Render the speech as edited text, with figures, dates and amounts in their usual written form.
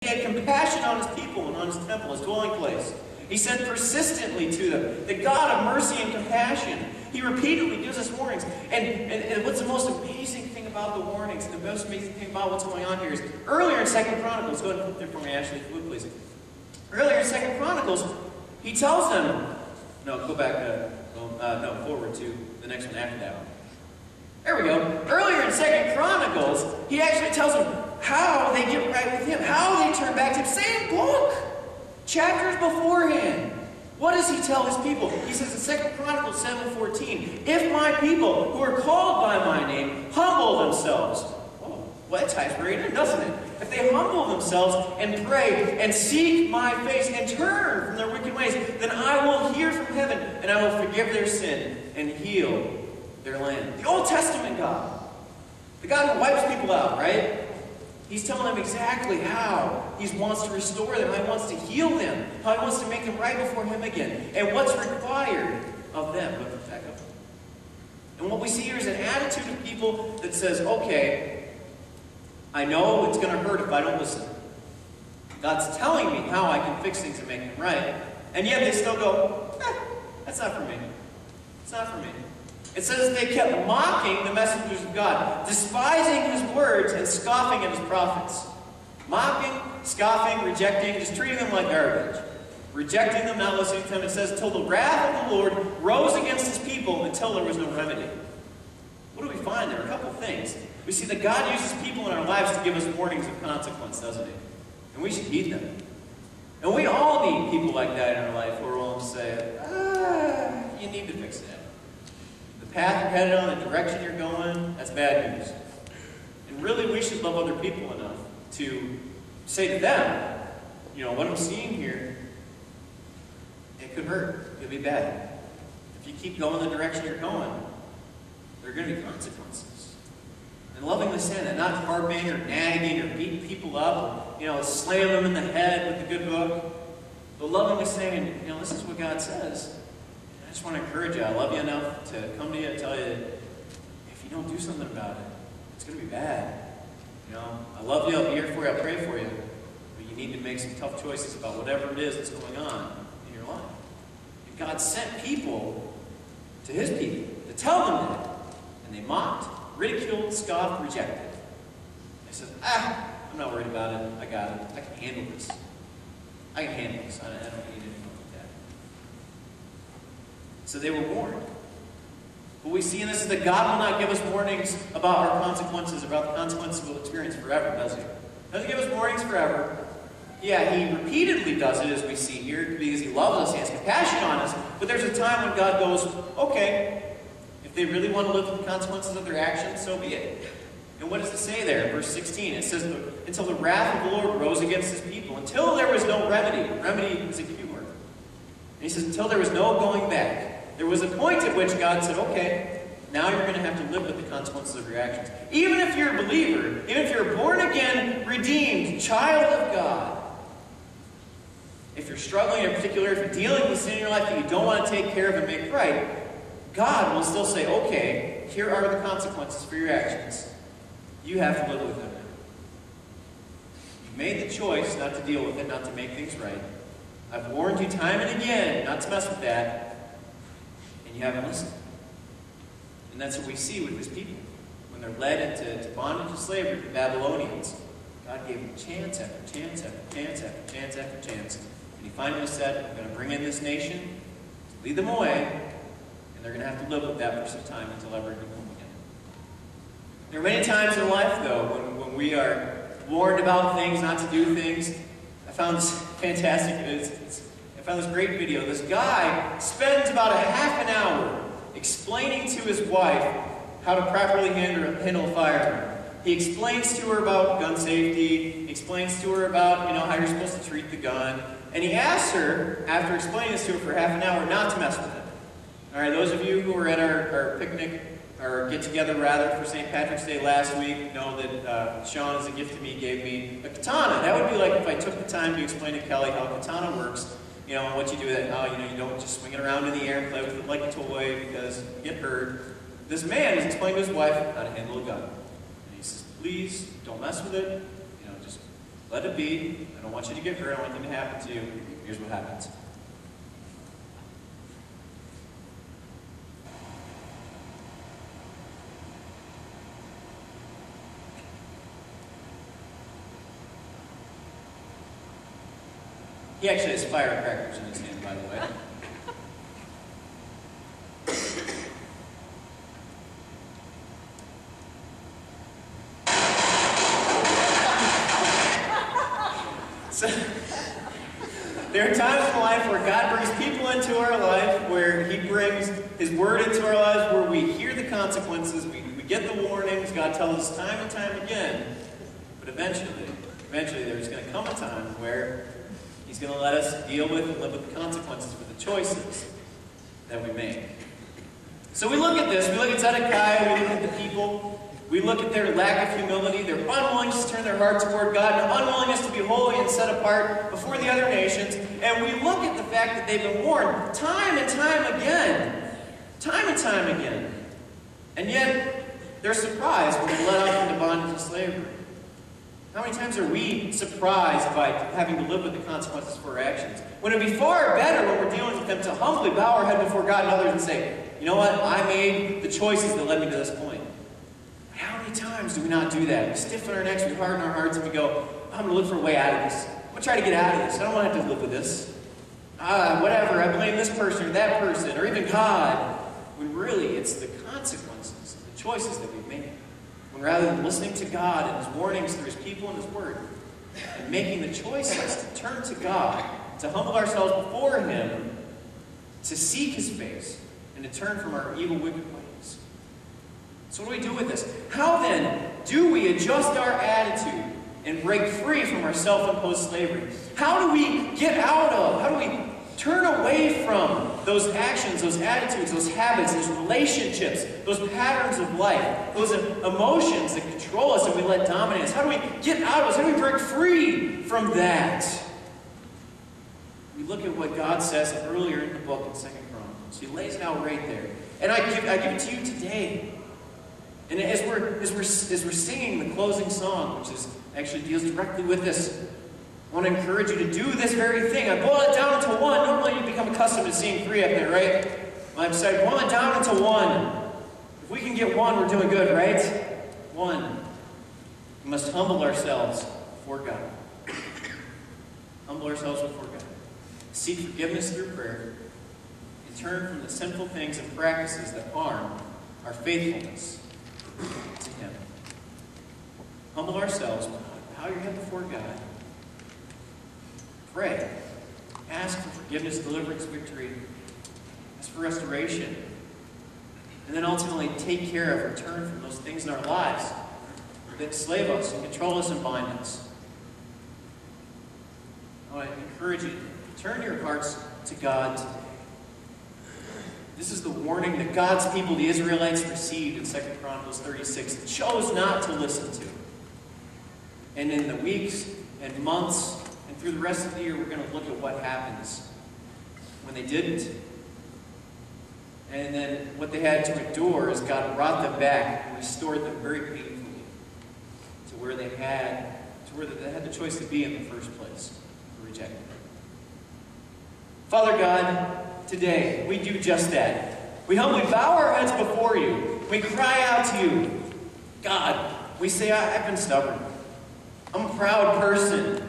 He had compassion on his people and on his temple, his dwelling place. He said persistently to them, the God of mercy and compassion. He repeatedly gives us warnings. And what's the most amazing thing about the warnings, and the most amazing thing about what's going on here is, earlier in 2 Chronicles, go ahead and flip there for me, Ashley, if you would, please. Earlier in 2 Chronicles, he tells them, no, go back, no, forward to the next one after that one. There we go. Earlier in 2 Chronicles, he actually tells them how they get right with him, how they turn back to him. Same book, chapters beforehand. What does he tell his people? He says in 2 Chronicles 7:14, if my people who are called by my name humble themselves. Oh, well, that ties right in, doesn't it? If they humble themselves and pray and seek my face and turn from their wicked ways, then I will hear from heaven and I will forgive their sin and heal their land. The Old Testament God. The God who wipes people out, right? He's telling them exactly how he wants to restore them, how he wants to heal them, how he wants to make them right before him again, and what's required of them. Back up. And what we see here is an attitude of people that says, okay, I know it's going to hurt if I don't listen. God's telling me how I can fix things and make them right. And yet they still go, that's not for me. It's not for me. It says they kept mocking the messengers of God, despising his words and scoffing at his prophets. Mocking, scoffing, rejecting, just treating them like garbage. Rejecting them, not listening to them. It says, until the wrath of the Lord rose against his people until there was no remedy. What do we find there? A couple things. We see that God uses people in our lives to give us warnings of consequence, doesn't he? And we should heed them. And we all need people like that in our life who are willing to say, you need to fix that. The path you're headed on, the direction you're going, that's bad news. And really, we should love other people enough to say to them, you know, what I'm seeing here, it could hurt. It could be bad. If you keep going the direction you're going, there are going to be consequences. And lovingly saying that, not harping or nagging or beating people up, or, you know, slamming them in the head with the good book, but lovingly saying, you know, this is what God says. I just want to encourage you. I love you enough to come to you and tell you that if you don't do something about it, it's going to be bad. You know, I love you. I'll be here for you. I'll pray for you. But you need to make some tough choices about whatever it is that's going on in your life. And God sent people to his people to tell them that. And they mocked, ridiculed, scoffed, rejected. They said, I'm not worried about it. I got it. I can handle this. I can handle this. I don't need anything like that. So they were warned. What we see in this is that God will not give us warnings about our consequences, about the consequences we'll experience forever, does he? Doesn't give us warnings forever. Yeah, he repeatedly does it, as we see here, because he loves us, he has compassion on us. But there's a time when God goes, okay, if they really want to live with the consequences of their actions, so be it. And what does it say there? Verse 16, it says, until the wrath of the Lord rose against his people, until there was no remedy. Remedy is a key word. And he says, until there was no going back. There was a point at which God said, okay, now you're going to have to live with the consequences of your actions. Even if you're a believer, even if you're a born-again, redeemed child of God, if you're struggling in particular, if you're dealing with sin in your life that you don't want to take care of and make right, God will still say, okay, here are the consequences for your actions. You have to live with them. You've made the choice not to deal with it, not to make things right. I've warned you time and again not to mess with that. You haven't listened. And that's what we see with his people. When they're led into bondage and slavery to the Babylonians, God gave them chance after chance after chance after chance after chance. And he finally said, I'm going to bring in this nation to lead them away, and they're going to have to live with that for some time until I bring them home again. There are many times in life, though, when we are warned about things, not to do things. I found this fantastic. I found this great video. This guy spends about a half an hour explaining to his wife how to properly handle a firearm. He explains to her about gun safety. He explains to her about, how you're supposed to treat the gun. And he asks her, after explaining this to her for half an hour, not to mess with it. All right, those of you who were at our picnic, or get-together rather, for St. Patrick's Day last week, know that Sean, as a gift to me, gave me a katana. That would be like if I took the time to explain to Kelly how a katana works. And what you do with it, how, you don't just swing it around in the air and play with it like a toy because you get hurt. This man is explaining to his wife how to handle a gun. And he says, please, don't mess with it. Just Let it be. I don't want you to get hurt. I don't want anything to happen to you. Here's what happens. He actually has firecrackers in his hand, by the way. So, there are times in life where God brings people into our life, where He brings His Word into our lives, where we hear the consequences, we get the warnings, God tells us time and time again. But eventually there's going to come a time where He's going to let us deal with and live with the consequences for the choices that we make. So we look at this, we look at Zedekiah, we look at the people, we look at their lack of humility, their unwillingness to turn their heart toward God, and unwillingness to be holy and set apart before the other nations, and we look at the fact that they've been warned time and time again. Time and time again. And yet, they're surprised when they're let out into bondage and slavery. How many times are we surprised by having to live with the consequences for our actions? When it would be far better when we're dealing with them to humbly bow our head before God and others and say, you know what, I made the choices that led me to this point. But how many times do we not do that? We stiffen our necks, we harden our hearts, and we go, I'm going to look for a way out of this. I'm going to try to get out of this. I don't want to have to live with this. Whatever, I blame this person or that person or even God. When really it's the consequences, the choices that we make. When rather than listening to God and His warnings through His people and His Word, and making the choices to turn to God, to humble ourselves before Him, to seek His face, and to turn from our evil, wicked ways. So what do we do with this? How then do we adjust our attitude and break free from our self-imposed slavery? How do we get out of, how do we turn away from those actions, those attitudes, those habits, those relationships, those patterns of life, those emotions that control us and we let dominate us? How do we get out of this? How do we break free from that? We look at what God says earlier in the book in 2 Chronicles. He lays it out right there. And I give it to you today. And as we're singing the closing song, which actually deals directly with this, I want to encourage you to do this very thing. I boil it down into one. Normally you become accustomed to seeing three up there, right? Well, I've said boil it down into one. If we can get one, we're doing good, right? One. We must humble ourselves before God. Humble ourselves before God. Seek forgiveness through prayer. And turn from the sinful things and practices that harm our faithfulness to Him. Humble ourselves. Bow your head before God. Pray. Ask for forgiveness, deliverance, victory. Ask for restoration. And then ultimately take care of or turn from those things in our lives that enslave us and control us and bind us. I want to encourage you to turn your hearts to God today. This is the warning that God's people, the Israelites, received in 2 Chronicles 36 and chose not to listen to. And in the weeks and months and through the rest of the year, we're going to look at what happens when they didn't. And then what they had to endure is God brought them back and restored them very painfully to where they had the choice to be in the first place, to reject Him. Father God, today we do just that. We humbly bow our heads before You. We cry out to You. God, we say, I've been stubborn. I'm a proud person.